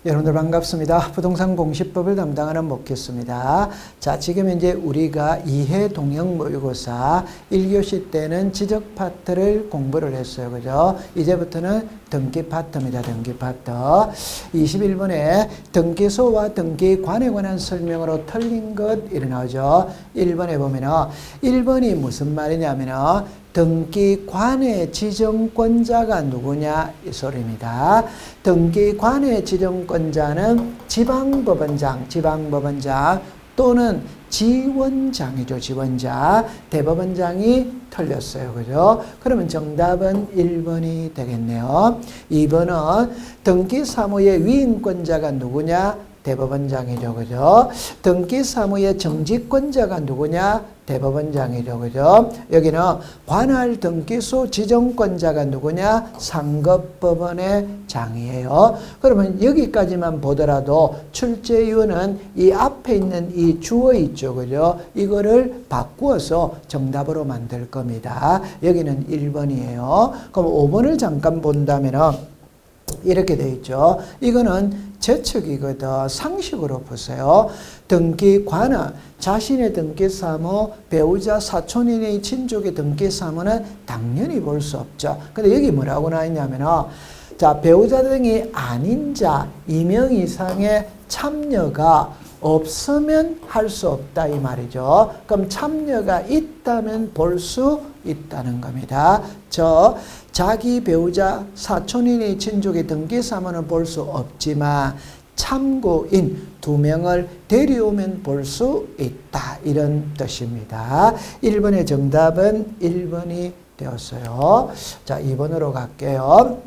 여러분들 반갑습니다. 부동산 공시법을 담당하는 목기수입니다. 자, 지금 이제 우리가 이해 동형 모의고사 1교시 때는 지적 파트를 공부를 했어요. 그죠? 이제부터는 등기 파트입니다. 등기 파트. 21번에 등기소와 등기관에 관한 설명으로 틀린 것 일어나죠. 1번에 보면은 1번이 무슨 말이냐면은 등기관의 지정권자가 누구냐 이 소리입니다. 등기관의 지정권자는 지방법원장 또는 지원장이죠. 지원자. 대법원장이 틀렸어요. 그죠? 그러면 정답은 1번이 되겠네요. 2번은 등기사무의 위임권자가 누구냐? 대법원장이죠. 그죠? 등기사무의 정직권자가 누구냐? 대법원장이죠. 그죠? 여기는 관할 등기소 지정권자가 누구냐? 상급법원의 장이에요. 그러면 여기까지만 보더라도 출제 이유는 이 앞에 있는 이 주어 있죠. 그죠? 이거를 바꾸어서 정답으로 만들 겁니다. 여기는 1번이에요. 그럼 5번을 잠깐 본다면은 이렇게 돼 있죠. 이거는 재측이거든. 상식으로 보세요. 등기관은 자신의 등기사무, 배우자, 사촌인의 친족의 등기사무는 당연히 볼 수 없죠. 근데 여기 뭐라고 나있냐면은 자, 배우자 등이 아닌 자 2명 이상의 참여가 없으면 할 수 없다 이 말이죠. 그럼 참여가 있다면 볼 수 있다는 겁니다. 자기 배우자 사촌인의 친족의 등기사무는 볼 수 없지만 참고인 2명을 데려오면 볼 수 있다 이런 뜻입니다. 1번의 정답은 1번이 되었어요. 자, 2번으로 갈게요.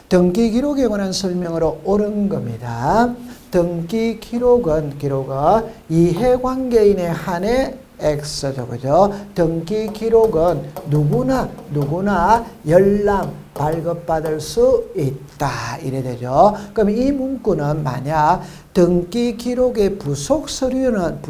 등기 기록에 관한 설명으로 옳은 겁니다. 등기 기록은 이해관계인에 한해 X죠. 그죠? 등기 기록은 누구나 열람, 발급받을 수 있다. 이래 되죠. 그럼 이 문구는 만약 등기 기록의 부속 서류는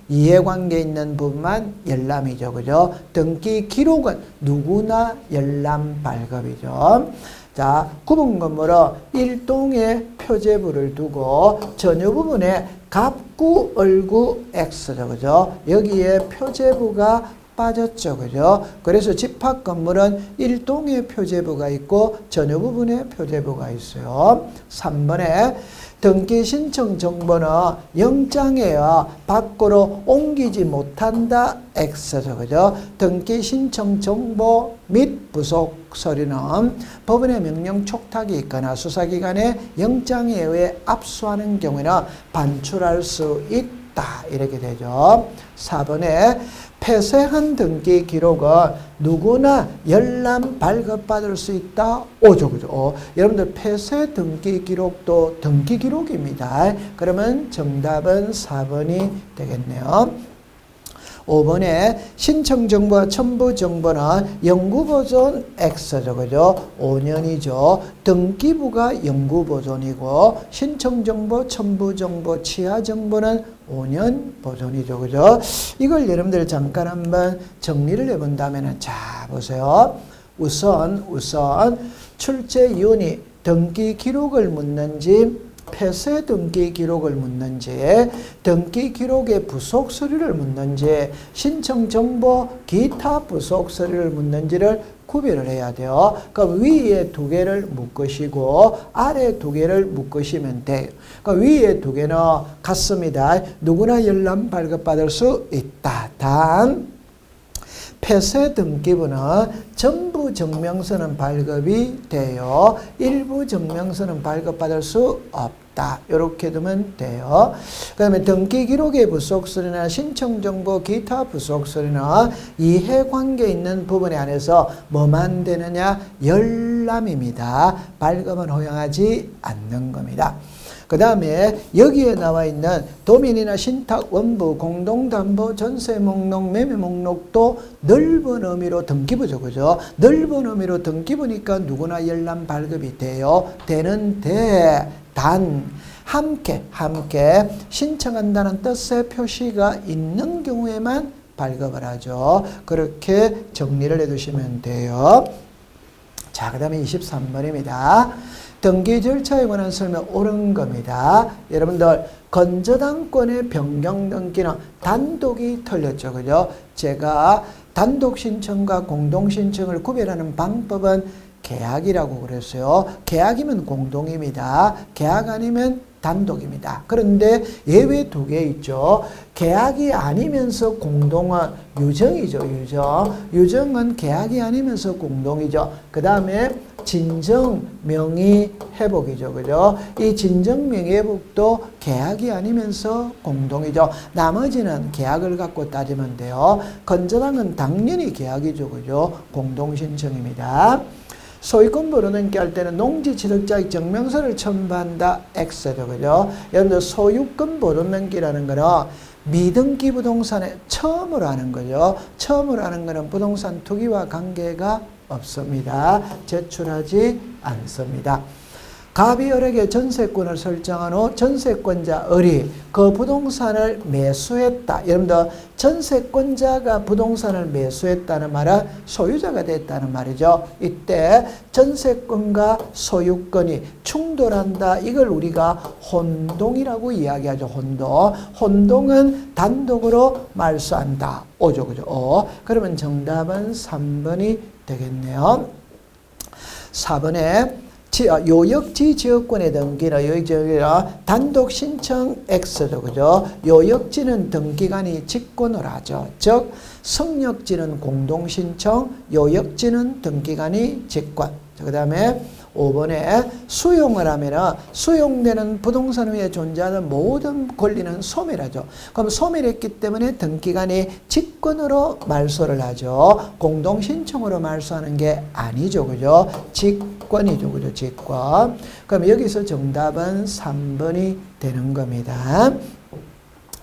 이해관계 있는 부분만 열람이죠. 그죠? 등기 기록은 누구나 열람 발급이죠. 자, 구분 건물은 일동의 표제부를 두고 전유 부분에 갑구, 얼구, X죠. 그죠? 여기에 표제부가 빠졌죠. 그죠? 그래서 집합 건물은 일동의 표제부가 있고 전유 부분에 표제부가 있어요. 3번에 등기 신청 정보는 영장이에요. 밖으로 옮기지 못한다. X죠. 그죠? 등기 신청 정보 및 부속 서류는 법원의 명령 촉탁이 있거나 수사기관의 영장에 의해 압수하는 경우에는 반출할 수 있다. 이렇게 되죠. 4번에 폐쇄한 등기 기록은 누구나 열람 발급받을 수 있다. 오죠. 그죠? 여러분들 폐쇄 등기 기록도 등기 기록입니다. 그러면 정답은 4번이 되겠네요. 5번에 신청정보와 첨부정보는 영구보존 X죠. 그죠? 5년이죠. 등기부가 영구보존이고 신청정보, 첨부정보, 치하정보는 5년 보존이죠. 그죠? 이걸 여러분들 잠깐 한번 정리를 해본다면 자, 보세요. 우선 출제 이윤이 등기 기록을 묻는지 폐쇄 등기 기록을 묻는지 등기 기록의 부속 서류를 묻는지 신청 정보 기타 부속 서류를 묻는지를 구별을 해야 돼요. 그럼 위에 2개를 묶으시고 아래 2개를 묶으시면 돼요. 그럼 위에 2개는 같습니다. 누구나 열람 발급받을 수 있다. 단 폐쇄 등기부는 전부 증명서는 발급이 돼요. 일부 증명서는 발급받을 수 없다. 이렇게 두면 돼요. 그 다음에 등기 기록의 부속 서류나 신청 정보 기타 부속 서류나 이해관계 있는 부분에 한해서 뭐만 되느냐? 열람입니다. 발급은 허용하지 않는 겁니다. 그 다음에 여기에 나와 있는 도면이나 신탁, 원부, 공동담보, 전세 목록, 매매 목록도 넓은 의미로 등기부죠. 그죠? 넓은 의미로 등기부니까 누구나 열람 발급이 돼요. 되는데 단 함께 신청한다는 뜻의 표시가 있는 경우에만 발급을 하죠. 그렇게 정리를 해두시면 돼요. 자, 그 다음에 23번입니다. 등기 절차에 관한 설명 옳은 겁니다. 여러분들 건저당권의 변경 등기는 단독이 틀렸죠. 그죠? 제가 단독 신청과 공동 신청을 구별하는 방법은 계약이라고 그랬어요. 계약이면 공동입니다. 계약 아니면 단독입니다. 그런데 예외 2개 있죠. 계약이 아니면서 공동은 유정이죠. 유정은 계약이 아니면서 공동이죠. 그 다음에 진정 명의 회복이죠. 그죠? 이 진정 명의 회복도 계약이 아니면서 공동이죠. 나머지는 계약을 갖고 따지면 돼요. 건전항은 당연히 계약이죠. 그죠? 공동 신청입니다. 소유권 벌어넘기 할 때는 농지취득자의 증명서를 첨부한다. X죠. 그죠? 여러분들 소유권 벌어넘기라는 거는 미등기 부동산에 처음으로 하는 거죠. 처음으로 하는 거는 부동산 투기와 관계가 없습니다. 제출하지 않습니다. 갑이 을에게 전세권을 설정한 후 전세권자 을이 그 부동산을 매수했다. 여러분들 전세권자가 부동산을 매수했다는 말은 소유자가 됐다는 말이죠. 이때 전세권과 소유권이 충돌한다. 이걸 우리가 혼동이라고 이야기하죠. 혼동. 혼동은 단독으로 말소한다. 오죠. 그죠? 그러면 정답은 3번이 되겠네요. 4번에 요역지 지역권의 등기는 요역지역이라 단독 신청 X죠. 그죠? 요역지는 등기관이 직권을 하죠. 즉 성역지는 공동 신청, 요역지는 등기관이 직권. 그 다음에 5번에 수용을 하면 수용되는 부동산 위에 존재하는 모든 권리는 소멸하죠. 그럼 소멸했기 때문에 등기관이 직권으로 말소를 하죠. 공동신청으로 말소하는 게 아니죠. 그죠? 직권이죠. 그죠? 직권. 그럼 여기서 정답은 3번이 되는 겁니다.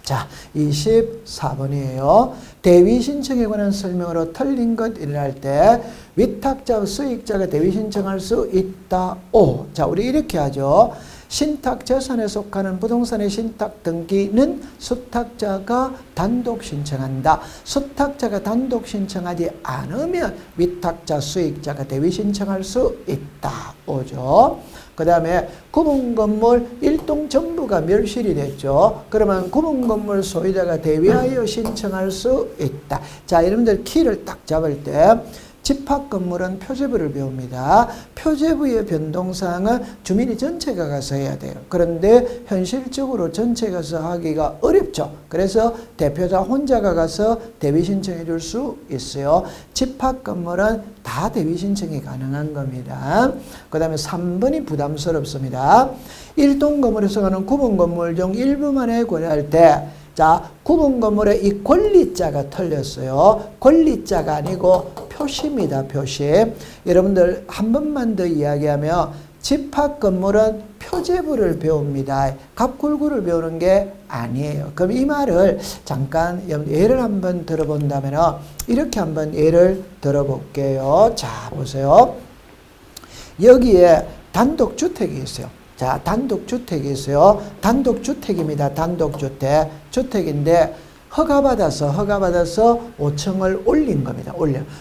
자, 24번이에요. 대위 신청에 관한 설명으로 틀린 것 일어날 때 위탁자와 수익자가 대위 신청할 수 있다. 오. 자, 우리 이렇게 하죠. 신탁 재산에 속하는 부동산의 신탁 등기는 수탁자가 단독 신청한다. 수탁자가 단독 신청하지 않으면 위탁자, 수익자가 대위 신청할 수 있다. 오죠. 그 다음에 구분건물 일동 전부가 멸실이 됐죠. 그러면 구분건물 소유자가 대위하여 신청할 수 있다. 자, 여러분들 키를 딱 잡을 때 집합건물은 표제부를 배웁니다. 표제부의 변동사항은 주민이 전체가 가서 해야 돼요. 그런데 현실적으로 전체가 가서 하기가 어렵죠. 그래서 대표자 혼자가 가서 대위 신청해 줄 수 있어요. 집합건물은 다 대위 신청이 가능한 겁니다. 그 다음에 3번이 부담스럽습니다. 일동건물에서 가는 구분건물 중 일부만에 거래할 때 자, 구분건물의 이 권리자가 틀렸어요. 권리자가 아니고 표시입니다. 표시. 여러분들 한 번만 더 이야기하면 집합건물은 표제부를 배웁니다. 갑굴구를 배우는 게 아니에요. 그럼 이 말을 잠깐 예를 한번 들어본다면 이렇게 한번 예를 들어볼게요. 자, 보세요. 여기에 단독주택이 있어요. 자, 단독주택이 있어요. 단독주택입니다. 단독주택. 주택인데 허가받아서 5층을 올린 겁니다.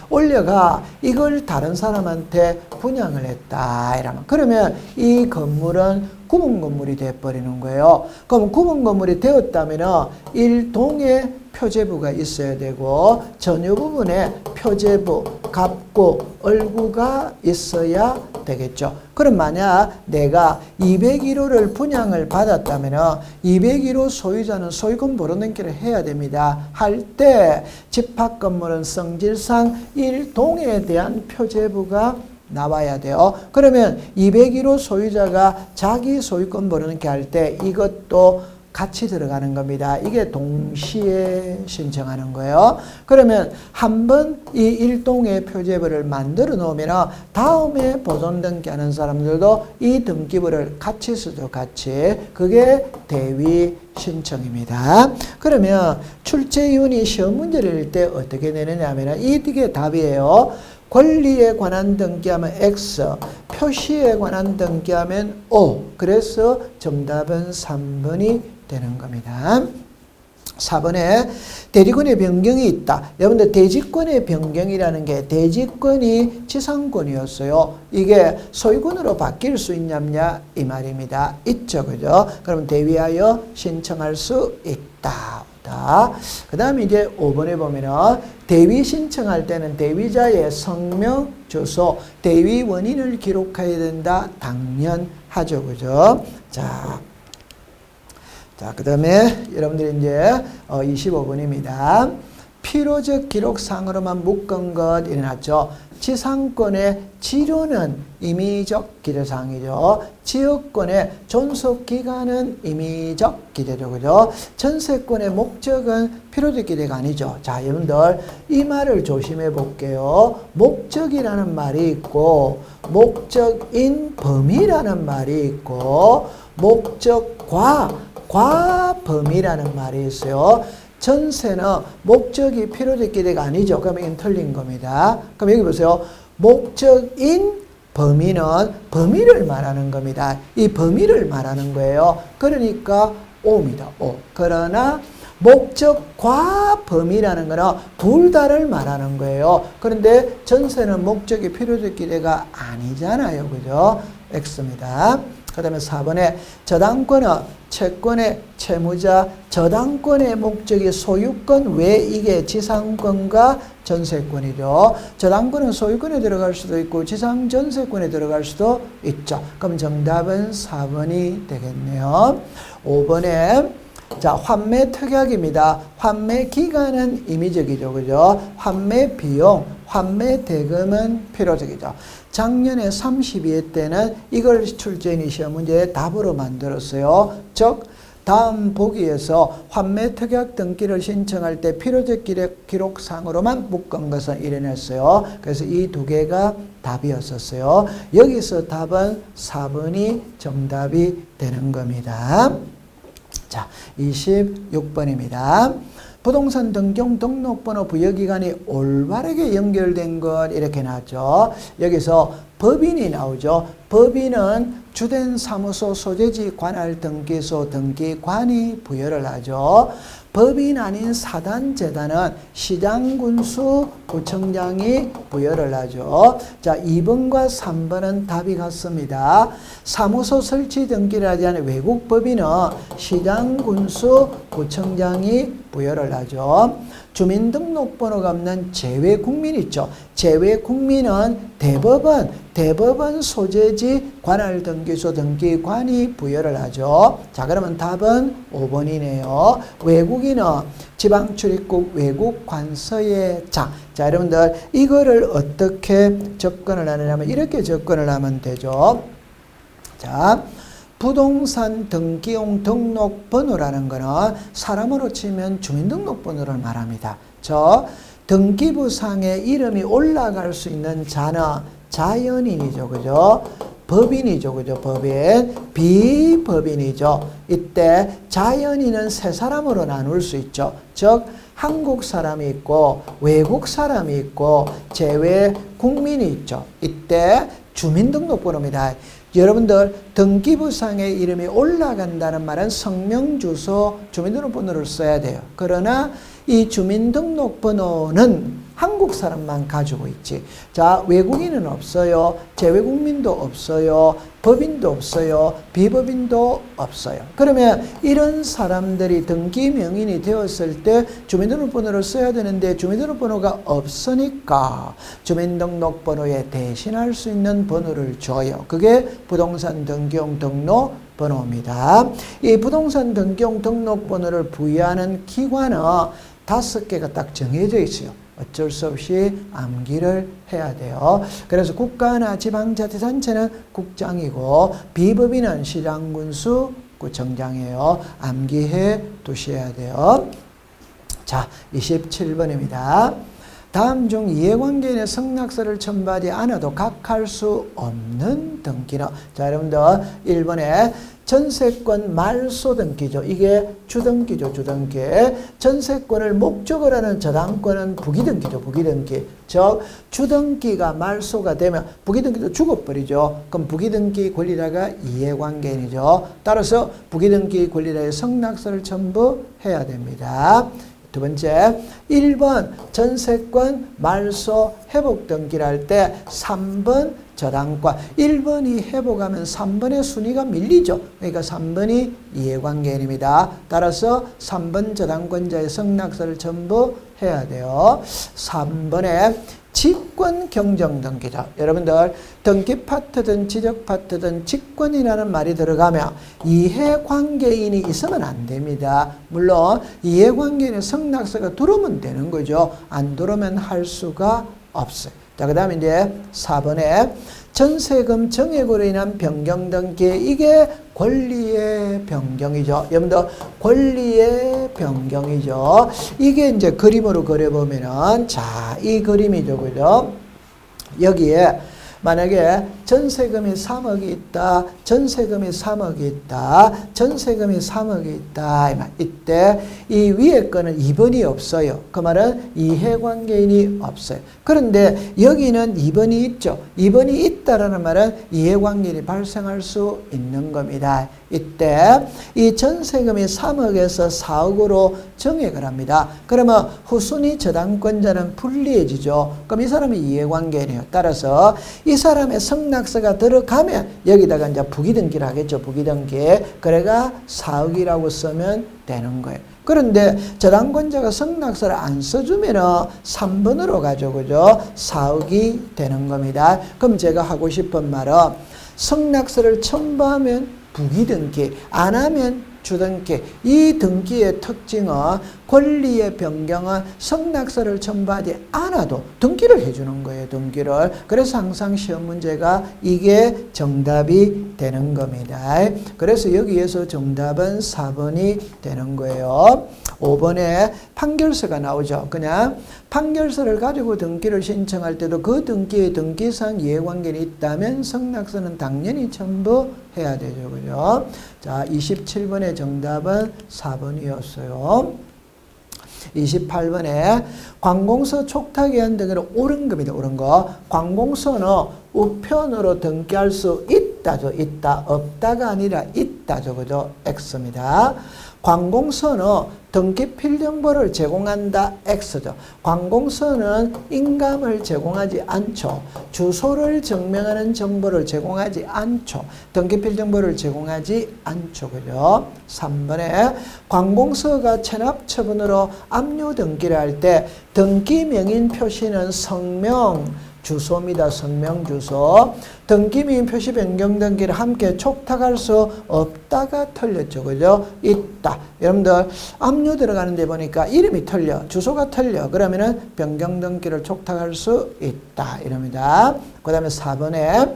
올려가 이걸 다른 사람한테 분양을 했다. 이러면. 그러면 이 건물은 구분건물이 돼버리는 거예요. 그럼 구분건물이 되었다면 일동의 표제부가 있어야 되고 전유 부분에 표제부, 갑구, 얼구가 있어야 되겠죠. 그럼 만약 내가 201호를 분양을 받았다면 201호 소유자는 소유권 벌어넘기를 해야 됩니다. 할 때 집합건물은 성질상 1동에 대한 표제부가 나와야 돼요. 그러면 201호 소유자가 자기 소유권 벌어넘기 할 때 이것도 같이 들어가는 겁니다. 이게 동시에 신청하는 거예요. 그러면 한번 이 일동의 표제부를 만들어 놓으면 다음에 보존 등기하는 사람들도 이 등기부를 같이 쓰죠. 같이. 그게 대위 신청입니다. 그러면 출제위원이 시험 문제를 낼 때 어떻게 내느냐 하면 이게 답이에요. 권리에 관한 등기하면 X, 표시에 관한 등기하면 O. 그래서 정답은 3번이 되는 겁니다. 4번에 대리권의 변경이 있다. 여러분들 대지권의 변경이라는 게 대지권이 지상권이었어요. 이게 소유권으로 바뀔 수 있냐 이 말입니다. 있죠. 그죠? 그럼 대위하여 신청할 수 있다. 그 다음에 이제 5번에 보면은 대위 신청할 때는 대위자의 성명, 주소, 대위 원인을 기록해야 된다. 당연하죠. 그죠? 자, 그 다음에 여러분들이 이제 25번입니다. 필요적 기록상으로만 묶은 것 일어났죠. 지상권의 지료는 임의적 기재사항이죠. 지역권의 존속기간은 임의적 기재죠. 그죠? 전세권의 목적은 필요적 기재가 아니죠. 자, 여러분들 이 말을 조심해 볼게요. 목적이라는 말이 있고 목적인 범위라는 말이 있고 과범위라는 말이 있어요. 전세는 목적이 필요적 기대가 아니죠. 그러면 이건 틀린 겁니다. 그럼 여기 보세요. 목적인 범위는 범위를 말하는 겁니다. 이 범위를 말하는 거예요. 그러니까 O입니다. O. 그러나 목적과 범위라는 거는 둘 다를 말하는 거예요. 그런데 전세는 목적이 필요적 기대가 아니잖아요. 그죠? X입니다. 그 다음에 4번에 저당권은 채권의 채무자, 저당권의 목적이 소유권 외 이게 지상권과 전세권이죠. 저당권은 소유권에 들어갈 수도 있고 지상 전세권에 들어갈 수도 있죠. 그럼 정답은 4번이 되겠네요. 5번에 자, 환매 특약입니다. 환매 기간은 임의적이죠. 그죠? 환매 비용, 환매 대금은 필요적이죠. 작년에 32회 때는 이걸 출제인이 시험 문제의 답으로 만들었어요. 즉, 다음 보기에서 환매 특약 등기를 신청할 때 필요적 기록상으로만 묶은 것은 이래냈어요. 그래서 이 두 개가 답이었었어요. 여기서 답은 4번이 정답이 되는 겁니다. 자, 26번입니다. 부동산 등경 등록번호 부여기간이 올바르게 연결된 것 이렇게 나왔죠. 여기서 법인이 나오죠. 법인은 주된 사무소 소재지 관할 등기소 등기관이 부여를 하죠. 법인 아닌 사단재단은 시장군수 구청장이 부여를 하죠. 자, 2번과 3번은 답이 같습니다. 사무소 설치 등기를 하지 않은 외국 법인은 시장군수 구청장이 부여를 하죠. 주민등록번호가 없는 재외국민 있죠. 재외국민은 대법원 소재지 관할등기소 등기관이 부여를 하죠. 자, 그러면 답은 5번이네요. 외국인은 지방출입국 외국관서의 장. 자, 여러분들 이거를 어떻게 접근을 하느냐면 이렇게 접근을 하면 되죠. 자, 부동산 등기용 등록번호라는 거는 사람으로 치면 주민등록번호를 말합니다. 저 등기부상에 이름이 올라갈 수 있는 자는 자연인이죠. 그죠? 법인이죠. 그죠? 법인. 비법인이죠. 이때 자연인은 세 사람으로 나눌 수 있죠. 즉 한국 사람이 있고 외국 사람이 있고 제외 국민이 있죠. 이때 주민등록번호입니다. 여러분들 등기부상에 이름이 올라간다는 말은 성명, 주소, 주민등록번호를 써야 돼요. 그러나 이 주민등록번호는 한국 사람만 가지고 있지. 자, 외국인은 없어요. 재외국민도 없어요. 법인도 없어요. 비법인도 없어요. 그러면 이런 사람들이 등기 명인이 되었을 때 주민등록번호를 써야 되는데 주민등록번호가 없으니까 주민등록번호에 대신할 수 있는 번호를 줘요. 그게 부동산 등기용 등록번호입니다. 이 부동산 등기용 등록번호를 부여하는 기관은 5개가 딱 정해져 있어요. 어쩔 수 없이 암기를 해야 돼요. 그래서 국가나 지방자치단체는 국장이고 비법인은 시장군수 구청장이에요. 암기해 두셔야 돼요. 자, 27번입니다. 다음 중 이해관계인의 승낙서를 첨부하지 않아도 각할 수 없는 등기는, 자 여러분들 1번에 전세권 말소 등기죠. 이게 주등기죠. 주등기. 전세권을 목적으로 하는 저당권은 부기등기죠. 부기등기. 즉 주등기가 말소가 되면 부기등기도 죽어버리죠. 그럼 부기등기 권리자가 이해관계인이죠. 따라서 부기등기 권리자의 승낙서를 첨부해야 됩니다. 두 번째, 1번 전세권 말소 회복 등기를 할 때 3번 저당권, 1번이 회복하면 3번의 순위가 밀리죠. 그러니까 3번이 이해관계인입니다. 따라서 3번 저당권자의 승낙서를 첨부해야 돼요. 3번에 직권 경정 등기죠. 여러분들 등기 파트든 지적 파트든 직권이라는 말이 들어가면 이해관계인이 있으면 안 됩니다. 물론 이해관계인의 승낙서가 들어오면 되는 거죠. 안 들어오면 할 수가 없어요. 자, 그 다음에 이제 4번에 전세금 정액으로 인한 변경 등기, 이게 권리의 변경이죠. 여러분들 권리의 변경이죠. 이게 이제 그림으로 그려보면은, 자, 이 그림이죠. 그죠? 여기에 만약에 전세금이 3억이 있다, 전세금이 3억이 있다, 전세금이 3억이 있다. 이때 이 위에 거는 2번이 없어요. 그 말은 이해관계인이 없어요. 그런데 여기는 2번이 있죠. 2번이 있다라는 말은 이해관계인이 발생할 수 있는 겁니다. 이때 이 전세금이 3억에서 4억으로 정액을 합니다. 그러면 후순위 저당권자는 불리해지죠. 그럼 이 사람이 이해관계인이에요. 따라서 이 사람의 승낙서가 들어가면 여기다가 이제 부기등기를 하겠죠. 부기등기. 그래가 4억이라고 쓰면 되는 거예요. 그런데 저당권자가 승낙서를 안 써주면은 3번으로 가죠. 그죠? 4억이 되는 겁니다. 그럼 제가 하고 싶은 말은 승낙서를 첨부하면 부기등기, 안 하면 주등기. 이 등기의 특징은 권리의 변경은 승낙서를 첨부하지 않아도 등기를 해주는 거예요. 등기를. 그래서 항상 시험 문제가 이게 정답이 되는 겁니다. 그래서 여기에서 정답은 4번이 되는 거예요. 5번에 판결서가 나오죠. 그냥 판결서를 가지고 등기를 신청할 때도 그 등기의 등기상 이해관계는 있다면 승낙서는 당연히 첨부해야 되죠. 그죠? 자, 27번의 정답은 4번이었어요. 28번에 관공서 촉탁위원 등으로 옳은 겁니다. 옳은 거. 관공서는 우편으로 등기할 수 있다죠. 있다. 없다가 아니라 있다죠. 그죠? X입니다. 관공서는 등기 필정보를 제공한다. X죠. 관공서는 인감을 제공하지 않죠. 주소를 증명하는 정보를 제공하지 않죠. 등기 필정보를 제공하지 않죠. 그죠? 3번에 관공서가 체납 처분으로 압류 등기를 할 때 등기 명인 표시는 성명, 주소입니다. 성명, 주소. 등기명인 표시 변경 등기를 함께 촉탁할 수 없다가 틀렸죠. 그죠? 있다. 여러분들 압류 들어가는 데 보니까 이름이 틀려. 주소가 틀려. 그러면은 변경 등기를 촉탁할 수 있다. 이럽니다. 그 다음에 4번에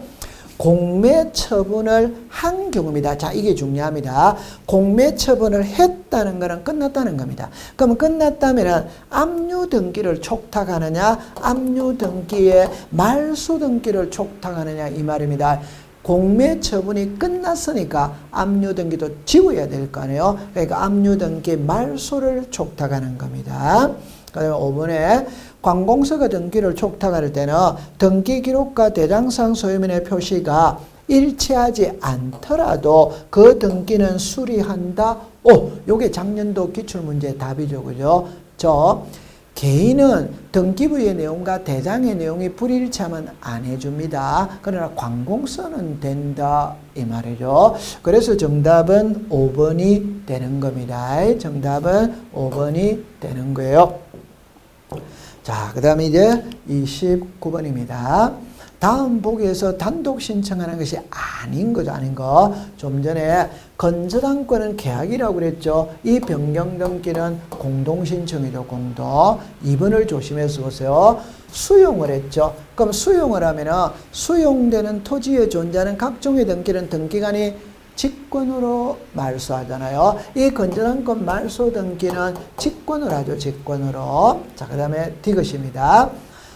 공매 처분을 한 경우입니다. 자, 이게 중요합니다. 공매 처분을 했다는 것은 끝났다는 겁니다. 그럼 끝났다면 압류 등기를 촉탁하느냐, 압류 등기에 말소 등기를 촉탁하느냐 이 말입니다. 공매 처분이 끝났으니까 압류 등기도 지워야 될 거 아니에요. 그러니까 압류 등기 말소를 촉탁하는 겁니다. 그 다음에 5번에 관공서가 등기를 촉탁할 때는 등기 기록과 대장상 소유민의 표시가 일치하지 않더라도 그 등기는 수리한다. 요게 작년도 기출문제 답이죠. 그죠? 개인은 등기부의 내용과 대장의 내용이 불일치하면 안 해줍니다. 그러나 관공서는 된다 이 말이죠. 그래서 정답은 5번이 되는 겁니다. 정답은 5번이 되는 거예요. 자, 그 다음에 이제 29번입니다. 다음 보기에서 단독 신청하는 것이 아닌 거죠. 아닌 거. 좀 전에 건저당권은 계약이라고 그랬죠. 이 변경 등기는 공동 신청이죠. 공동. 2번을 조심해서 보세요. 수용을 했죠. 그럼 수용을 하면은 수용되는 토지에 존재하는 각종의 등기는 등기관이 직권으로 말소하잖아요. 이 건전한권 말소 등기는 직권으로 하죠. 직권으로. 자, 그 다음에 디귿입니다.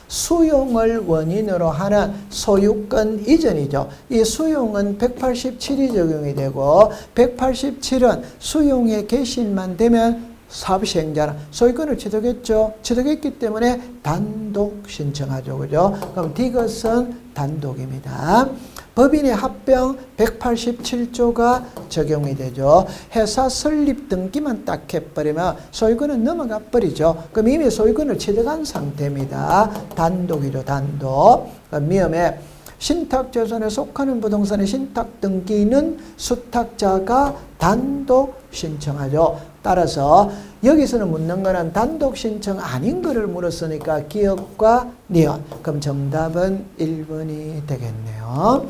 수용을 원인으로 하는 소유권 이전이죠. 이 수용은 187이 적용이 되고 187은 수용의 개시일만 되면 사업시행자는 소유권을 취득했죠. 취득했기 때문에 단독 신청하죠. 그죠? 그럼 디귿은 단독입니다. 법인의 합병 187조가 적용이 되죠. 회사 설립 등기만 딱 해버리면 소유권은 넘어가 버리죠. 그럼 이미 소유권을 취득한 상태입니다. 단독이죠. 단독. 미음에 신탁재산에 속하는 부동산의 신탁 등기는 수탁자가 단독 신청하죠. 따라서 여기서는 묻는 거는 단독 신청 아닌 거를 물었으니까 기억과 니은. 그럼 정답은 1번이 되겠네요.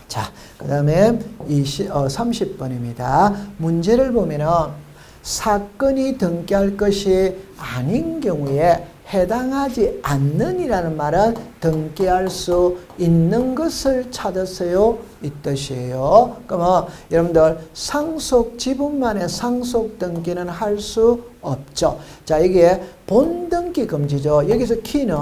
자, 그 다음에 30번입니다. 문제를 보면은 사건이 등기할 것이 아닌 경우에 해당하지 않는이라는 말은 등기할 수 있는 것을 찾으세요 이 뜻이에요. 그러면 여러분들 상속 지분만의 상속 등기는 할 수 없죠. 자, 이게 본등기 금지죠. 여기서 키는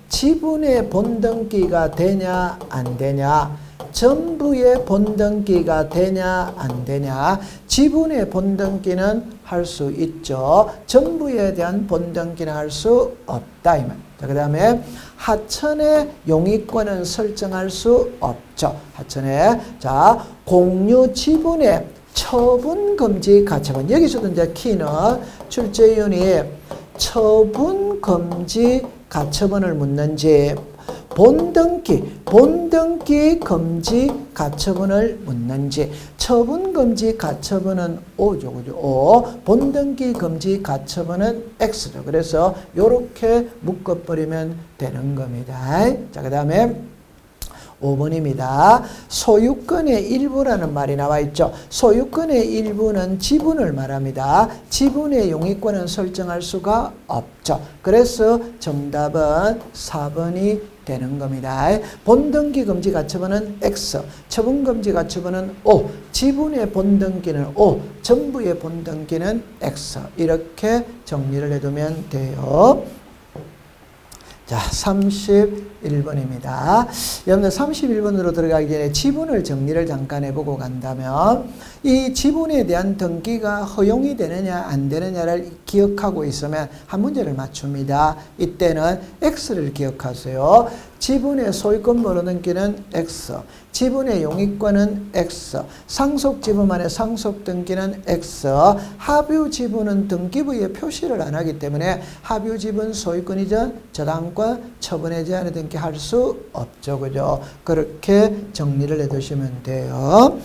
지분의 본등기가 되냐 안 되냐, 전부의 본등기가 되냐 안 되냐. 지분의 본등기는 할 수 있죠. 전부에 대한 본등기는 할 수 없다 이 말. 자, 그 다음에 하천의 용의권은 설정할 수 없죠. 하천에. 자, 공유 지분의 처분 금지 가처분. 여기서도 이제 키는 출제위원이 처분 금지 가처분을 묻는지 본등기 금지 가처분을 묻는지. 처분 금지 가처분은 O죠. 그죠? O. 본등기 금지 가처분은 X죠. 그래서 요렇게 묶어버리면 되는 겁니다. 자, 그 다음에 5번입니다. 소유권의 일부라는 말이 나와 있죠. 소유권의 일부는 지분을 말합니다. 지분의 용의권은 설정할 수가 없죠. 그래서 정답은 4번이 되는 겁니다. 본등기 금지 가처분은 X, 처분 금지 가처분은 O, 지분의 본등기는 O, 전부의 본등기는 X. 이렇게 정리를 해두면 돼요. 자, 31번입니다. 여러분들 31번으로 들어가기 전에 지분을 정리를 잠깐 해보고 간다면 이 지분에 대한 등기가 허용이 되느냐 안 되느냐를 기억하고 있으면 한 문제를 맞춥니다. 이때는 X를 기억하세요. 지분의 소유권 번호 등기는 X, 지분의 용의권은 X, 상속 지분만의 상속 등기는 X, 합유 지분은 등기부에 표시를 안 하기 때문에 합유 지분 소유권 이전, 저당권, 처분에 제한에 등기할 수 없죠. 그죠? 그렇게 정리를 해두시면 돼요.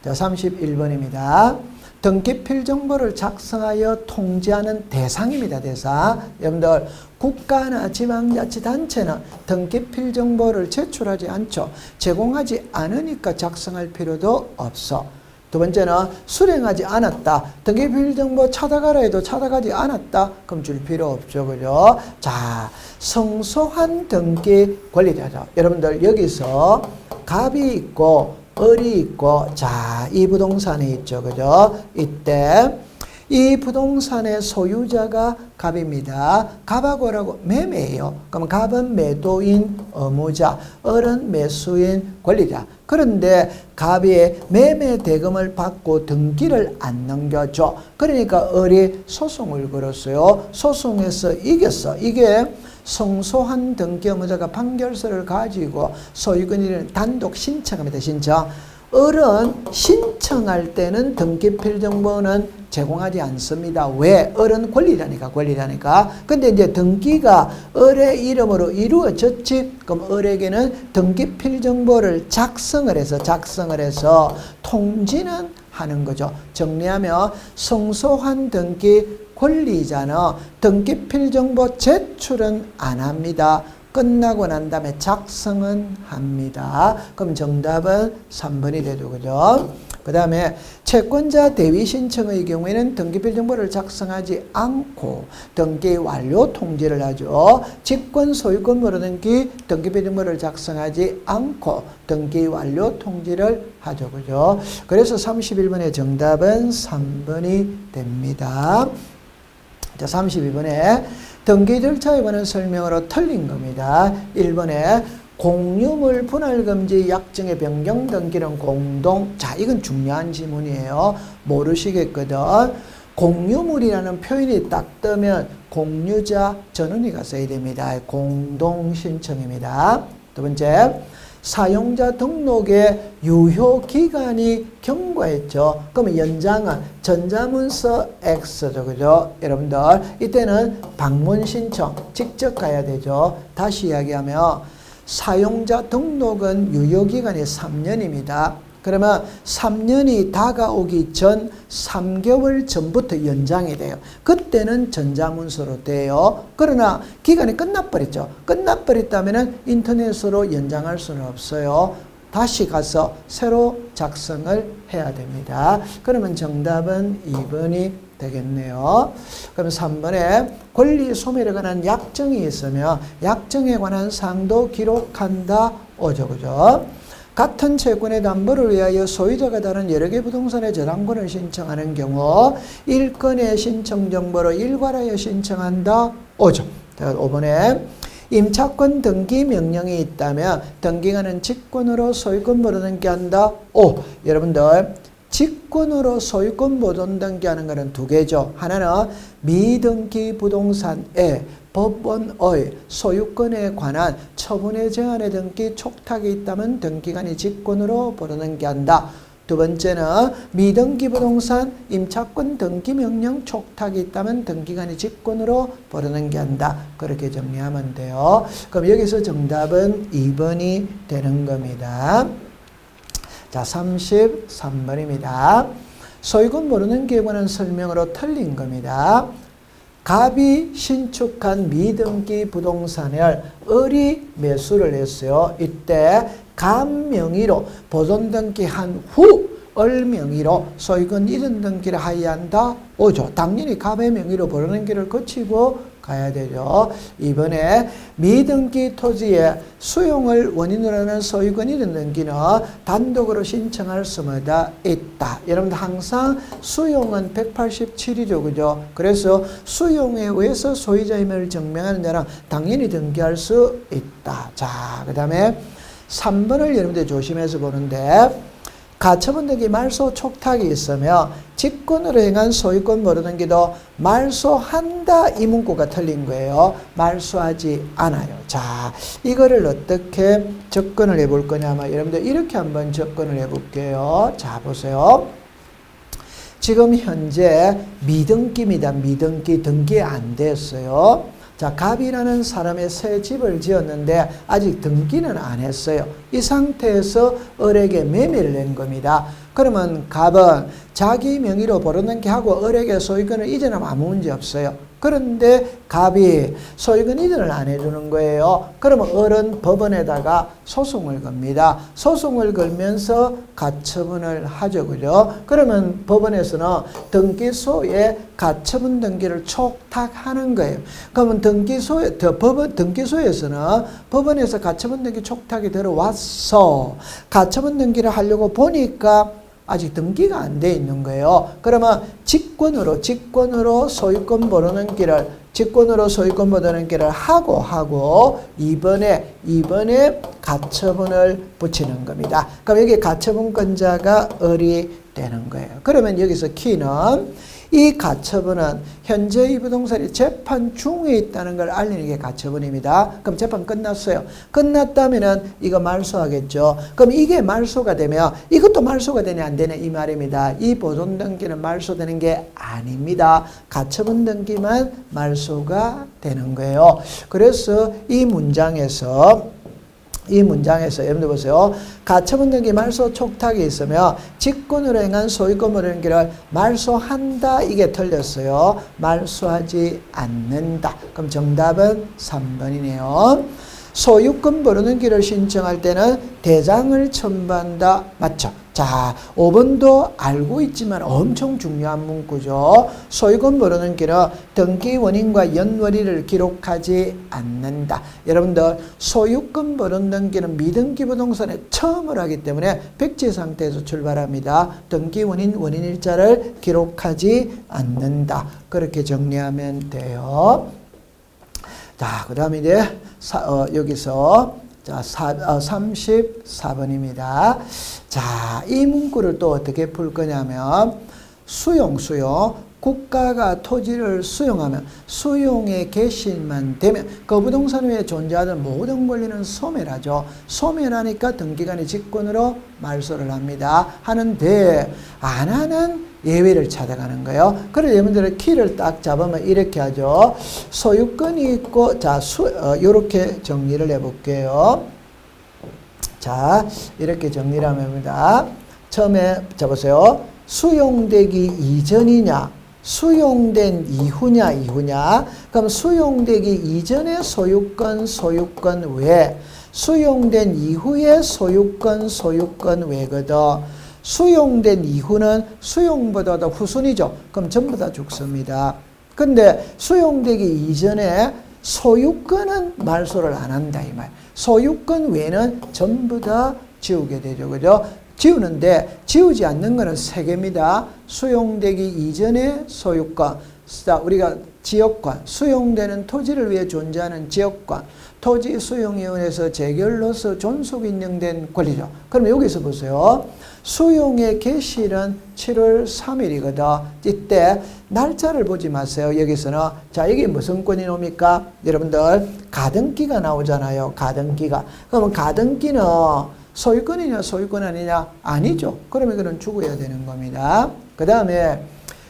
자, 31번입니다. 등기 필정보를 작성하여 통지하는 대상입니다. 대상. 여러분들 국가나 지방자치단체는 등기 필정보를 제출하지 않죠. 제공하지 않으니까 작성할 필요도 없어. 두 번째는 수령하지 않았다. 등기 필정보 찾아가라 해도 찾아가지 않았다. 그럼 줄 필요 없죠. 그죠? 자, 성소한 등기 권리자죠. 여러분들 여기서 갑이 있고 을이 있고, 자, 이 부동산이 있죠. 그죠? 이때 이 부동산의 소유자가 갑입니다. 갑하고 을하고 매매예요. 그럼 갑은 매도인 의무자, 을은 매수인 권리자. 그런데 갑이 매매 대금을 받고 등기를 안 넘겨줘. 그러니까 을이 소송을 걸었어요. 소송에서 이겼어. 이게 성소한 등기 의무자가 판결서를 가지고 소유권을 단독 신청합니다. 신청. 을은 신청할 때는 등기 필정보는 제공하지 않습니다. 왜? 을은 권리자니까. 근데 이제 등기가 을의 이름으로 이루어졌지. 그럼 을에게는 등기 필정보를 작성을 해서 통지는 하는 거죠. 정리하면 성소한 등기 권리자는 등기 필정보 제출은 안 합니다. 끝나고 난 다음에 작성은 합니다. 그럼 정답은 3번이 되죠. 그죠? 그 다음에 채권자 대위 신청의 경우에는 등기필 정보를 작성하지 않고 등기 완료 통지를 하죠. 직권 소유권 모르등기 등기필 정보를 작성하지 않고 등기 완료 통지를 하죠. 그죠? 그래서 31번의 정답은 3번이 됩니다. 자, 32번에 등기 절차에 관한 설명으로 틀린 겁니다. 1번에 공유물 분할금지 약정의 변경 등기는 공동. 자, 이건 중요한 지문이에요. 모르시겠거든. 공유물이라는 표현이 딱 뜨면 공유자 전원이가 써야 됩니다. 공동 신청입니다. 두 번째, 사용자 등록의 유효 기간이 경과했죠. 그러면 연장은 전자문서 X죠. 그죠? 여러분들, 이때는 방문 신청 직접 가야 되죠. 다시 이야기하면 사용자 등록은 유효기간이 3년입니다. 그러면 3년이 다가오기 전 3개월 전부터 연장이 돼요. 그때는 전자문서로 돼요. 그러나 기간이 끝나버렸죠. 끝나버렸다면 인터넷으로 연장할 수는 없어요. 다시 가서 새로 작성을 해야 됩니다. 그러면 정답은 2번이 되겠네요. 그럼 3번에 권리 소멸에 관한 약정이 있으면 약정에 관한 사항도 기록한다. 오죠. 그죠? 같은 채권의 담보를 위하여 소유자가 다른 여러 개 부동산의 저당권을 신청하는 경우 일건의 신청 정보로 일괄하여 신청한다. 오죠. 5번에 임차권 등기 명령이 있다면 등기관은 직권으로 소유권 보존 등기한다. 오, 여러분들 직권으로 소유권 보존 등기하는 것은 두 개죠. 하나는 미등기 부동산의 법원의 소유권에 관한 처분의 제한의 등기 촉탁이 있다면 등기관이 직권으로 보존 등기한다. 두 번째는 미등기 부동산 임차권 등기 명령 촉탁이 있다면 등기관이 직권으로 보존 등기한다. 그렇게 정리하면 돼요. 그럼 여기서 정답은 2번이 되는 겁니다. 자, 33번입니다. 소유권 모르는 기에 관한 설명으로 틀린 겁니다. 갑이 신축한 미등기 부동산을 을이 매수를 했어요. 이때 갑 명의로 보존 등기한 후 을 명의로 소유권 이전 등기를 하여야 한다. 오죠. 당연히 갑의 명의로 보존 등기를 거치고 가야 되죠. 이번에 미등기 토지의 수용을 원인으로 하는 소유권 이전 등기는 단독으로 신청할 수마다 있다. 여러분들 항상 수용은 187이죠. 그죠? 그래서 수용에 의해서 소유자임을 증명하는 자는 당연히 등기할 수 있다. 자, 그 다음에 3번을 여러분들 조심해서 보는데 가처분 등기 말소 촉탁이 있으며 직권으로 행한 소유권 모르 등기도 말소한다. 이 문구가 틀린 거예요. 말소하지 않아요. 자, 이거를 어떻게 접근을 해볼 거냐면 여러분들 이렇게 한번 접근을 해볼게요. 자, 보세요. 지금 현재 미등기입니다. 미등기 등기 안 됐어요. 자, 갑이라는 사람의 새 집을 지었는데 아직 등기는 안 했어요. 이 상태에서 을에게 매매를 낸 겁니다. 그러면 갑은 자기 명의로 보존 등기하고 을에게 소유권을 이전하면 아무 문제 없어요. 그런데 갑이 소유권 이전을 안 해주는 거예요. 그러면 을은 법원에다가 소송을 겁니다. 소송을 걸면서 가처분을 하죠. 그죠? 그러면 법원에서는 등기소에 가처분 등기를 촉탁하는 거예요. 그러면 등기소에서는 법원에서 가처분 등기 촉탁이 들어왔어. 가처분 등기를 하려고 보니까 아직 등기가 안 돼 있는 거예요. 그러면 직권으로 소유권 보존 등기를 하고 이번에 가처분을 붙이는 겁니다. 그럼 여기 가처분권자가 을이 되는 거예요. 그러면 여기서 키는 이 가처분은 현재 이 부동산이 재판 중에 있다는 걸 알리는 게 가처분입니다. 그럼 재판 끝났어요. 끝났다면은 이거 말소하겠죠. 그럼 이게 말소가 되면 이것도 말소가 되냐 안 되냐 이 말입니다. 이 보존 등기는 말소되는 게 아닙니다. 가처분 등기만 말소가 되는 거예요. 그래서 이 문장에서 여러분들 보세요. 가처분 등기 말소 촉탁이 있으며 직권으로 행한 소유권 모르는 등기를 말소한다. 이게 틀렸어요. 말소하지 않는다. 그럼 정답은 3번이네요. 소유권 모르는 등기를 신청할 때는 대장을 첨부한다. 맞죠? 자, 5번도 알고 있지만 엄청 중요한 문구죠. 소유권 모르는 길은 등기 원인과 연월일을 기록하지 않는다. 여러분들 소유권 모르는 길은 미등기 부동산에 처음을 하기 때문에 백지 상태에서 출발합니다. 등기 원인, 원인일자를 기록하지 않는다. 그렇게 정리하면 돼요. 자, 그 다음에 이제 여기서 자, 34번입니다. 자, 이 문구를 또 어떻게 풀 거냐면 수용. 국가가 토지를 수용하면 수용의 개시만 되면 그 부동산 위에 존재하던 모든 권리는 소멸하죠. 소멸하니까 등기관이 직권으로 말소를 합니다. 하는데 안 하는 예외를 찾아가는 거예요. 그래서 여러분들은 키를 딱 잡으면 이렇게 하죠. 소유권이 있고 자, 요렇게 정리를 해볼게요. 자, 이렇게 정리를 합니다. 처음에 잡으세요. 수용되기 이전이냐 수용된 이후냐 그럼 수용되기 이전의 소유권 외 수용된 이후의 소유권 외거든. 수용된 이후는 수용보다 더 후순위죠. 그럼 전부 다 죽습니다. 근데 수용되기 이전에 소유권은 말소를 안 한다 이 말. 소유권 외는 전부 다 지우게 되죠. 그죠? 지우는데 지우지 않는 것은 3개입니다. 수용되기 이전의 소유권, 우리가 지역권, 수용되는 토지를 위해 존재하는 지역권, 토지 수용위원회에서 재결로서 존속 인정된 권리죠. 그럼 여기서 보세요. 수용의 개시일은 7월 3일이거든. 이때 날짜를 보지 마세요. 여기서는 자, 이게 무슨 권이 나옵니까? 여러분들 가등기가 나오잖아요. 가등기가. 그러면 가등기는 소유권이냐 소유권 아니냐? 아니죠. 그러면 그건 죽어야 되는 겁니다. 그 다음에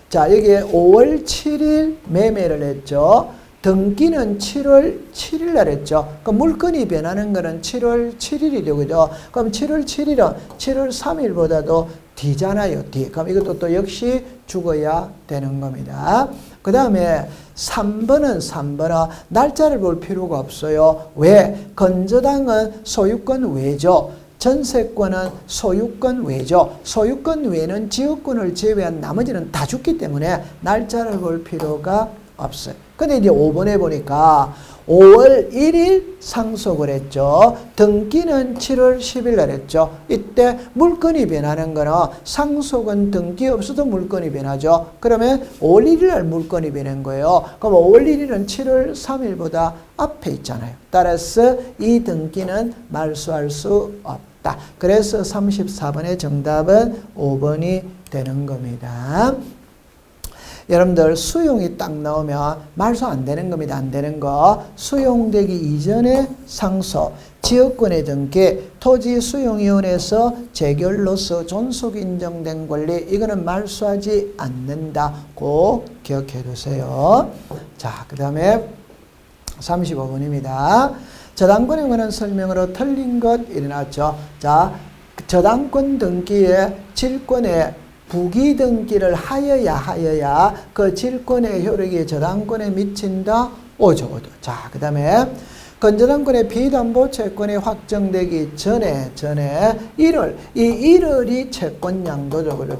자, 여기에 5월 7일 매매를 했죠. 등기는 7월 7일 날 했죠. 그럼 물건이 변하는 거는 7월 7일이죠. 그죠? 그럼 7월 7일은 7월 3일보다도 뒤잖아요. 뒤. 그럼 이것도 또 역시 죽어야 되는 겁니다. 그 다음에 3번은 날짜를 볼 필요가 없어요. 왜? 건저당은 소유권 외죠. 전세권은 소유권 외죠. 소유권 외는 지역권을 제외한 나머지는 다 죽기 때문에 날짜를 볼 필요가 없어요. 근데 이제 5번에 보니까 5월 1일 상속을 했죠. 등기는 7월 10일 날 했죠. 이때 물건이 변하는 거는 상속은 등기 없어도 물건이 변하죠. 그러면 5월 1일 날 물건이 변한 거예요. 그럼 5월 1일은 7월 3일보다 앞에 있잖아요. 따라서 이 등기는 말소할 수 없다. 그래서 34번의 정답은 5번이 되는 겁니다. 여러분들 수용이 딱 나오면 말소 안 되는 겁니다. 안 되는 거. 수용되기 이전에 상속, 지역권의 등기, 토지 수용위원회에서 재결로서 존속 인정된 권리 이거는 말소하지 않는다고 기억해 두세요. 자, 그 다음에 35번입니다. 저당권에 관한 설명으로 틀린 것 일어났죠. 자, 저당권 등기의 질권에 부기 등기를 하여야 그 질권의 효력이 저당권에 미친다. 오죠. 자, 그 다음에 건저당권의 비담보 채권이 확정되기 전에 1월, 이 1월이 채권양도죠. 그죠?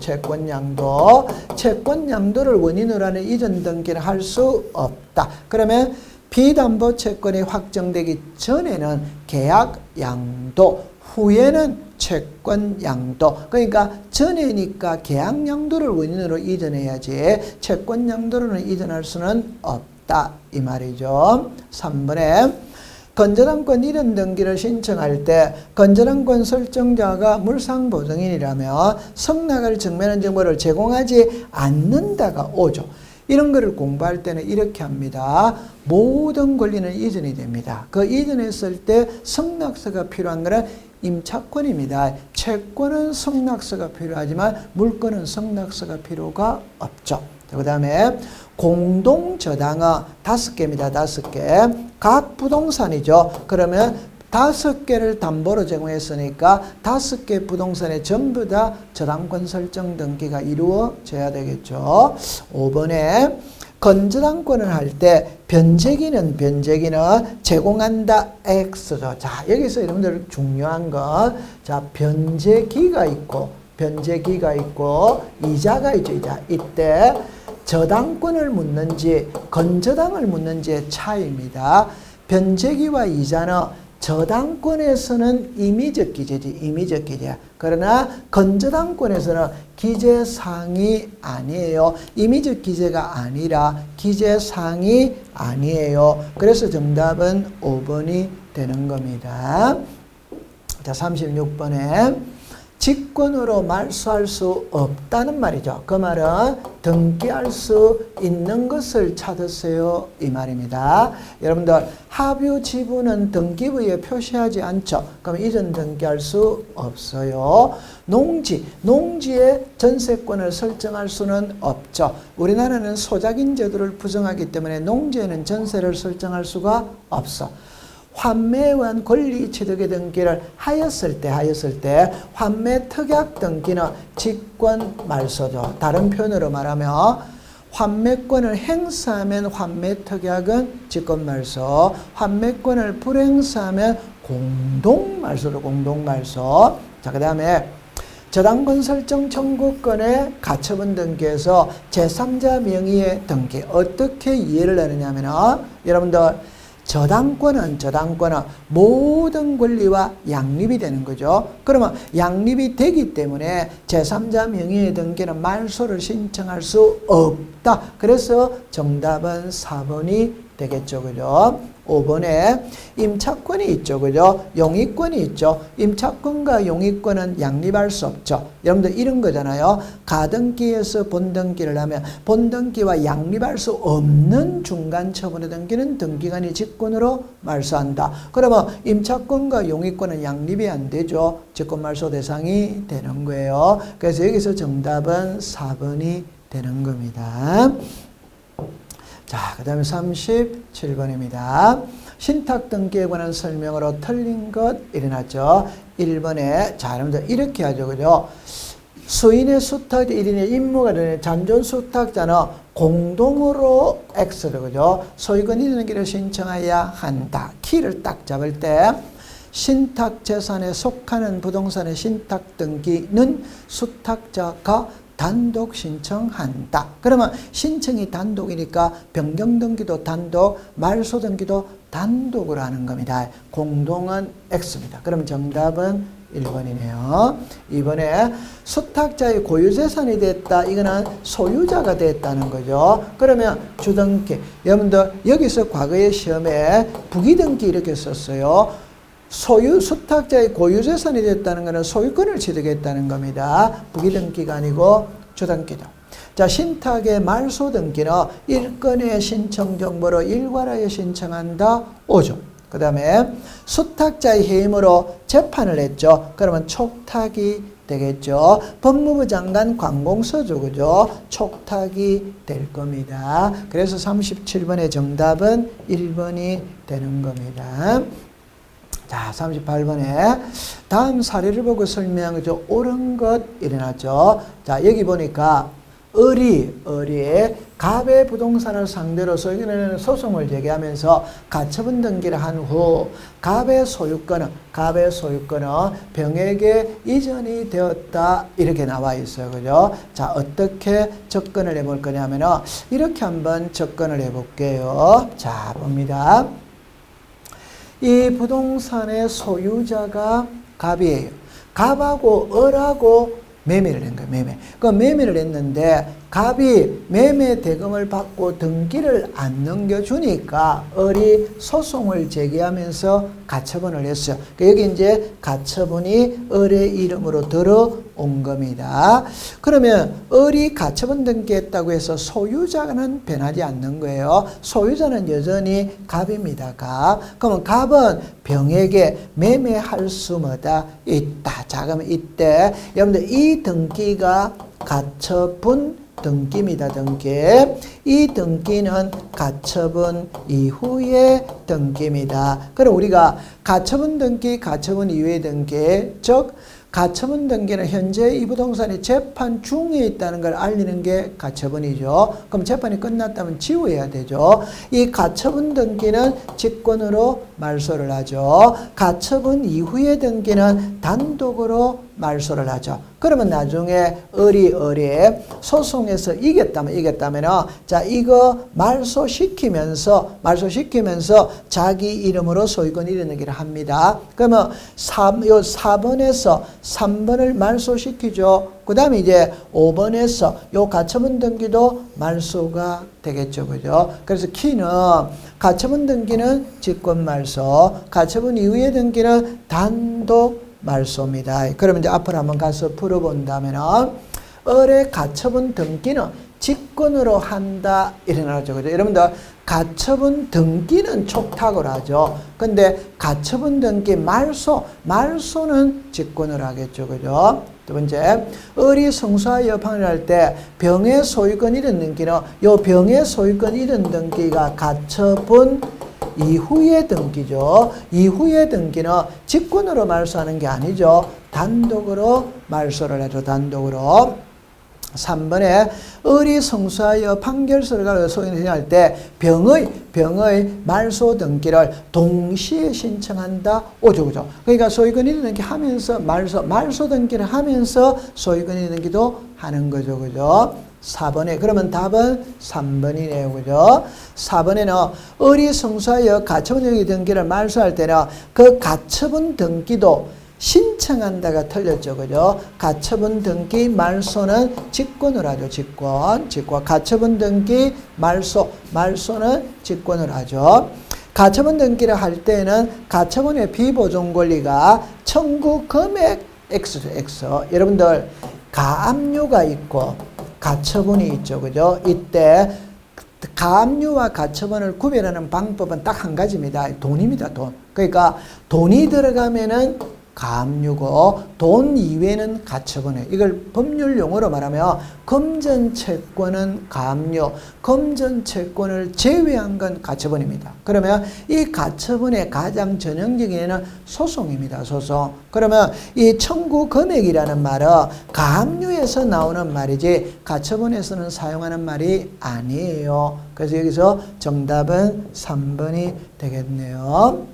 채권양도를 원인으로 하는 이전 등기를 할 수 없다. 그러면 비담보 채권이 확정되기 전에는 계약양도, 후에는 채권양도. 그러니까 전에니까 계약양도를 원인으로 이전해야지 채권양도로는 이전할 수는 없다 이 말이죠. 3번에 건저당권 이전 등기를 신청할 때 건저당권 설정자가 물상보증인이라면 성낙을 증명하는 정보를 제공하지 않는다가 오죠. 이런 거를 공부할 때는 이렇게 합니다. 모든 권리는 이전이 됩니다. 그 이전했을 때 성낙서가 필요한 거는 임차권입니다. 채권은 성낙서가 필요하지만 물건은 성낙서가 필요가 없죠. 그 다음에 공동저당은 5개입니다. 5개. 각 부동산이죠. 그러면 5개를 담보로 제공했으니까 5개 부동산에 전부 다 저당권 설정 등기가 이루어져야 되겠죠. 5번에 건저당권을 할 때 변제기는 제공한다 X죠. 자, 여기서 여러분들 중요한 건 자, 변제기가 있고 변제기가 있고 이자가 있죠. 이자. 이때 저당권을 묻는지 건저당을 묻는지의 차이입니다. 변제기와 이자는 저당권에서는 임의적 기재지, 임의적 기재. 그러나 건저당권에서는 기재사항이 아니에요. 임의적 기재가 아니라 기재사항이 아니에요. 그래서 정답은 5번이 되는 겁니다. 자, 36번에 직권으로 말소할 수 없다는 말이죠. 그 말은 등기할 수 있는 것을 찾으세요 이 말입니다. 여러분들 하뷰 지분은 등기부에 표시하지 않죠. 그럼 이전 등기할 수 없어요. 농지의 전세권을 설정할 수는 없죠. 우리나라는 소작인 제도를 부정하기 때문에 농지에는 전세를 설정할 수가 없어. 환매에 의한 권리 취득의 등기를 하였을 때 환매 특약 등기는 직권 말소죠. 다른 표현으로 말하면 환매권을 행사하면 환매 특약은 직권 말소, 환매권을 불행사하면 공동 말소로 공동 말소. 자, 그다음에 저당권 설정 청구권의 가처분 등기에서 제3자 명의의 등기 어떻게 이해를 하느냐면은 여러분들 저당권은 모든 권리와 양립이 되는 거죠. 그러면 양립이 되기 때문에 제3자 명의의 등기는 말소를 신청할 수 없다. 그래서 정답은 4번이 되겠죠. 그죠? 5번에 임차권이 있죠. 그죠? 용익권이 있죠. 임차권과 용익권은 양립할 수 없죠. 여러분들 이런 거잖아요. 가등기에서 본등기를 하면 본등기와 양립할 수 없는 중간 처분의 등기는 등기관이 직권으로 말소한다. 그러면 임차권과 용익권은 양립이 안 되죠. 직권 말소 대상이 되는 거예요. 그래서 여기서 정답은 4번이 되는 겁니다. 자, 그 다음에 37번입니다. 신탁 등기에 관한 설명으로 틀린 것 일어났죠. 1번에, 자, 여러분들 이렇게 하죠. 그죠? 수인의 수탁 1인의 임무가 되는 잔존 수탁자는 공동으로 X를, 그죠? 소유권 이전 등기를 신청해야 한다. 키를 딱 잡을 때 신탁 재산에 속하는 부동산의 신탁 등기는 수탁자가 단독 신청한다. 그러면 신청이 단독이니까 변경 등기도 단독, 말소 등기도 단독으로 하는 겁니다. 공동은 X입니다. 그럼 정답은 1번이네요. 2번에 수탁자의 고유재산이 됐다. 이거는 소유자가 됐다는 거죠. 그러면 주등기. 여러분들 여기서 과거의 시험에 부기등기 이렇게 썼어요. 수탁자의 고유재산이 됐다는 것은 소유권을 취득했다는 겁니다. 부기등기가 아니고 주등기죠. 자, 신탁의 말소등기는 일건의 신청 정보로 일괄하여 신청한다. 5조. 그 다음에 수탁자의 해임으로 재판을 했죠. 그러면 촉탁이 되겠죠. 법무부 장관 관공서죠. 그죠? 촉탁이 될 겁니다. 그래서 37번의 정답은 1번이 되는 겁니다. 자, 38번에 다음 사례를 보고 설명하죠. 옳은 것 일어났죠. 자, 여기 보니까 을이 갑의 부동산을 상대로 소송을 제기하면서 가처분 등기를 한 후 갑의 소유권은 병에게 이전이 되었다. 이렇게 나와 있어요. 그죠? 자, 어떻게 접근을 해볼 거냐면은 이렇게 한번 접근을 해볼게요. 자, 봅니다. 이 부동산의 소유자가 갑이에요. 갑하고 을하고 매매를 한 거예요. 그 매매를 했는데 갑이 매매 대금을 받고 등기를 안 넘겨주니까 을이 소송을 제기하면서 가처분을 했어요. 여기 이제 가처분이 을의 이름으로 들어온 겁니다. 그러면 을이 가처분 등기했다고 해서 소유자는 변하지 않는 거예요. 소유자는 여전히 갑입니다. 갑. 그러면 갑은 병에게 매매할 수 있다. 자, 그러면 이때 여러분들 이 등기가 가처분 등기입니다. 등기. 이 등기는 가처분 이후의 등기입니다. 그럼 우리가 가처분 등기, 가처분 이후의 등기, 즉 가처분 등기는 현재 이 부동산이 재판 중에 있다는 걸 알리는 게 가처분이죠. 그럼 재판이 끝났다면 지우해야 되죠. 이 가처분 등기는 직권으로 말소를 하죠. 가처분 이후의 등기는 단독으로 말소를 하죠. 그러면 나중에 을이 소송에서 이겼다면 자, 이거 말소시키면서 자기 이름으로 소유권 이르는기를 합니다. 그러면 요 4번에서 3번을 말소시키죠. 그 다음에 이제 5번에서 요 가처분 등기도 말소가 되겠죠. 그죠? 그래서 키는 가처분 등기는 직권 말소, 가처분 이후의 등기는 단독 말소입니다. 그러면 이제 앞으로 한번 가서 풀어본다면 을의 가처분 등기는 직권으로 한다 이런 거죠. 그죠? 여러분들 가처분 등기는 촉탁으로 하죠. 근데 가처분 등기 말소는 직권으로 하겠죠. 그죠? 두 번째, 을이 성수하여 여팡을 할 때 병의 소유권 이른 등기는 요 병의 소유권 이른 등기가 가처분 이후의 등기죠. 이후의 등기는 직권으로 말소하는 게 아니죠. 단독으로 말소를 해줘. 단독으로. 3번에 을이 성수하여 판결서를 가지고 소인을 할 때 병의 말소 등기를 동시에 신청한다. 오죠. 그죠? 그러니까 소유권 이전 등기 하면서 말소 등기를 하면서 소유권 이전 등기도 하는 거죠. 그죠? 4번에 그러면 답은 3번이네요. 그죠? 4번에는 을이 성수하여 가처분 등기를 말소할 때는 그 가처분 등기도 신청한다가 틀렸죠. 그죠? 가처분 등기 말소는 직권으로 하죠. 직권. 가처분 등기 말소는 직권으로 하죠. 가처분 등기를 할 때는 가처분의 비보존 권리가 청구 금액 X죠. X. 여러분들 가압류가 있고 가처분이 있죠. 그죠? 이때 가압류와 가처분을 구별하는 방법은 딱 한 가지입니다. 돈입니다. 돈. 그러니까 돈이 들어가면은 가압류고 돈 이외는 가처분이에요. 이걸 법률 용어로 말하면 금전채권은 가압류, 금전채권을 제외한 건 가처분입니다. 그러면 이 가처분의 가장 전형적인 예는 소송입니다. 소송. 그러면 이 청구 금액이라는 말은 가압류에서 나오는 말이지 가처분에서는 사용하는 말이 아니에요. 그래서 여기서 정답은 3번이 되겠네요.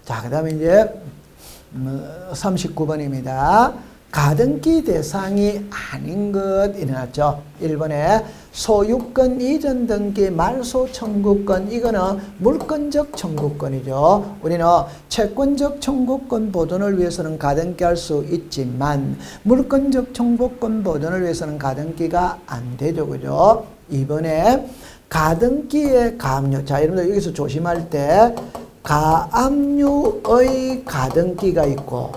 자, 그 다음에 이제 39번입니다. 가등기 대상이 아닌 것 일어났죠. 1번에 소유권 이전 등기 말소 청구권, 이거는 물권적 청구권이죠. 우리는 채권적 청구권 보존을 위해서는 가등기할 수 있지만 물권적 청구권 보존을 위해서는 가등기가 안 되죠. 그죠? 2번에 가등기의 가압류. 자, 여러분들 여기서 조심할 때 가압류의 가등기가 있고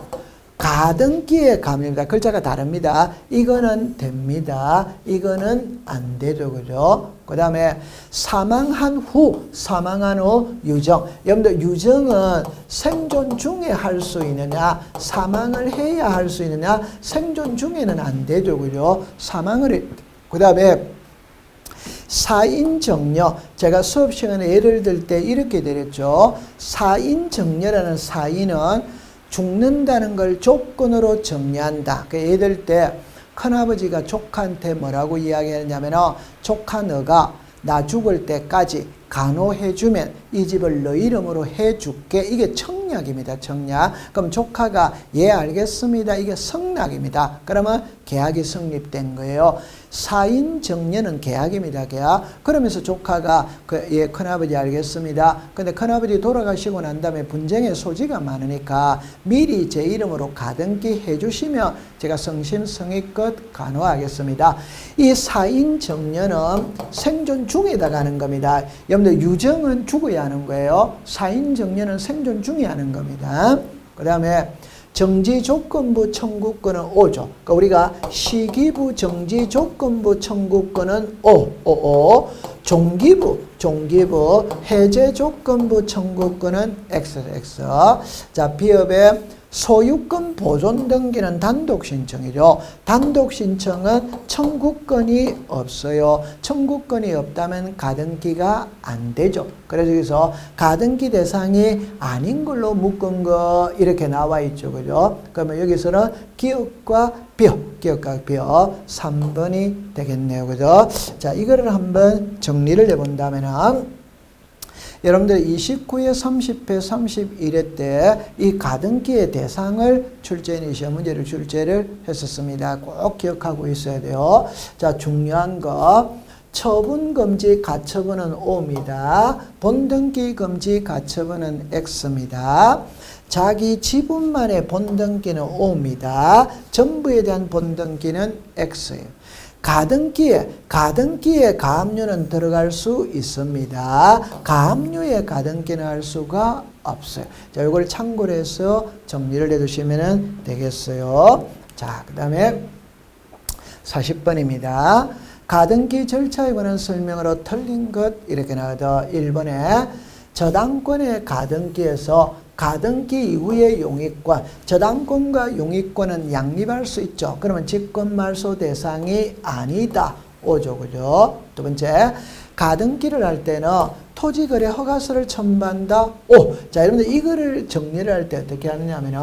가등기의 가압류입니다. 글자가 다릅니다. 이거는 됩니다. 이거는 안 되죠. 그죠? 그 다음에 사망한 후 유정. 여러분들 유정은 생존 중에 할 수 있느냐, 사망을 해야 할 수 있느냐, 생존 중에는 안 되죠. 그죠? 그 다음에 사인정려. 제가 수업 시간에 예를 들 때 이렇게 드렸죠. 사인정려라는 사인은 죽는다는 걸 조건으로 정리한다. 예를 들 때 큰아버지가 조카한테 뭐라고 이야기했냐면 조카 너가 나 죽을 때까지 간호해주면 이 집을 너 이름으로 해줄게. 이게 청약입니다. 청약. 그럼 조카가 예 알겠습니다. 이게 성낙입니다. 그러면 계약이 성립된 거예요. 사인정려는 계약입니다. 계약. 그러면서 조카가 예 큰아버지 알겠습니다. 근데 큰아버지 돌아가시고 난 다음에 분쟁의 소지가 많으니까 미리 제 이름으로 가등기 해주시면 제가 성심성의껏 간호하겠습니다. 이 사인정려는 생존 중에다가 하는 겁니다. 여러분들 유정은 죽어야 하는 거예요. 사인정려는 생존 중에 하는 겁니다. 그 다음에 정지조건부 청구권은 오죠. 그러니까 우리가 시기부 정지조건부 청구권은 오. 종기부 해제조건부 청구권은 X. 자, 비업의 소유권 보존 등기는 단독 신청이죠. 단독 신청은 청구권이 없어요. 청구권이 없다면 가등기가 안 되죠. 그래서 여기서 가등기 대상이 아닌 걸로 묶은 거 이렇게 나와 있죠. 그죠? 그러면 여기서는 기억과 비어 3번이 되겠네요. 그죠? 자, 이거를 한번 정리를 해본다면은 여러분들 29회, 30회, 31회 때 이 가등기의 대상을 출제인이 시험 문제를 출제를 했었습니다. 꼭 기억하고 있어야 돼요. 자, 중요한 거. 처분금지 가처분은 O입니다. 본등기 금지 가처분은 X입니다. 자기 지분만의 본등기는 O입니다. 전부에 대한 본등기는 X예요. 가등기에 가압류는 들어갈 수 있습니다. 가압류에 가등기는 할 수가 없어요. 자, 이걸 참고로 해서 정리를 해두시면 되겠어요. 자, 그 다음에 40번입니다. 가등기 절차에 관한 설명으로 틀린 것 이렇게 나와도 1번에 저당권의 가등기에서 가등기 이후의 용익권, 저당권과 용익권은 양립할 수 있죠. 그러면 직권말소 대상이 아니다. 오죠, 그죠? 두 번째, 가등기를 할 때는 토지거래 허가서를 첨부한다. 오! 자, 여러분들 이거를 정리를 할 때 어떻게 하느냐면은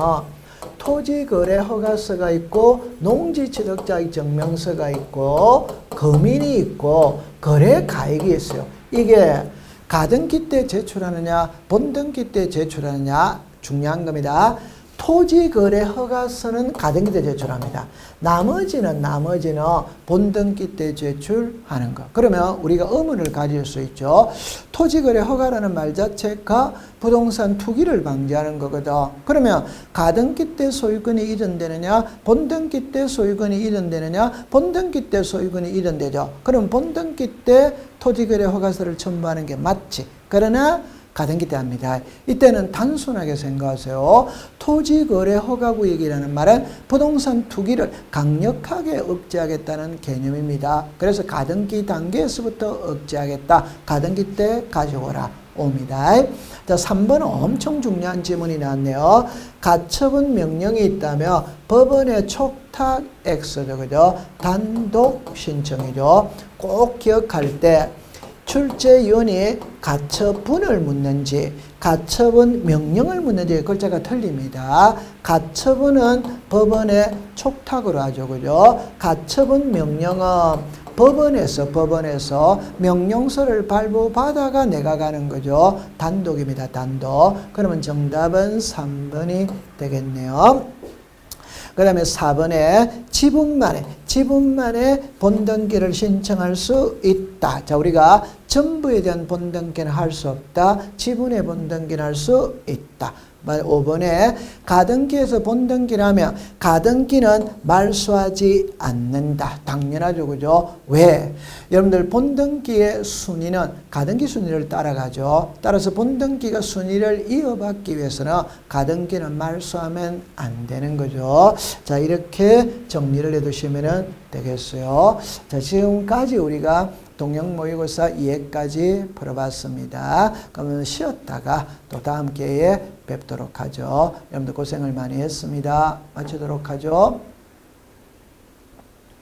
토지거래 허가서가 있고 농지취득자의 증명서가 있고 거민이 있고 거래가액이 있어요. 이게 가등기 때 제출하느냐 본등기 때 제출하느냐 중요한 겁니다. 토지거래 허가서는 가등기 때 제출합니다. 나머지는 본등기 때 제출하는 거. 그러면 우리가 의문을 가질 수 있죠. 토지거래 허가라는 말 자체가 부동산 투기를 방지하는 거거든. 그러면 가등기 때 소유권이 이전되느냐 본등기 때 소유권이 이전되느냐 본등기 때 소유권이 이전되죠. 그럼 본등기 때 토지거래 허가서를 첨부하는 게 맞지. 그러나 가등기 때 합니다. 이때는 단순하게 생각하세요. 토지거래 허가구역이라는 말은 부동산 투기를 강력하게 억제하겠다는 개념입니다. 그래서 가등기 단계에서부터 억제하겠다. 가등기 때 가져오라. 옵니다. 자, 3번은 엄청 중요한 질문이 나왔네요. 가처분 명령이 있다며 법원의 촉탁 X죠. 그죠? 단독 신청이죠. 꼭 기억할 때 출제위원이 가처분을 묻는지 가처분 명령을 묻는지 글자가 틀립니다. 가처분은 법원의 촉탁으로 하죠. 그죠? 가처분 명령은 법원에서 명령서를 발부받아가 내가 가는 거죠. 단독입니다. 단독. 그러면 정답은 3번이 되겠네요. 그 다음에 4번에 지분만에 본등기를 신청할 수 있다. 자, 우리가 전부에 대한 본등기는 할 수 없다. 지분의 본등기는 할 수 있다. 5번에 가등기에서 본등기를 하면 가등기는 말소하지 않는다. 당연하죠. 그죠? 왜? 여러분들 본등기의 순위는 가등기 순위를 따라가죠. 따라서 본등기가 순위를 이어받기 위해서는 가등기는 말소하면 안 되는 거죠. 자, 이렇게 정리를 해두시면 되겠어요. 자, 지금까지 우리가 동영 모의고사 2회까지 풀어봤습니다. 그러면 쉬었다가 또 다음 기회에 뵙도록 하죠. 여러분들 고생을 많이 했습니다. 마치도록 하죠.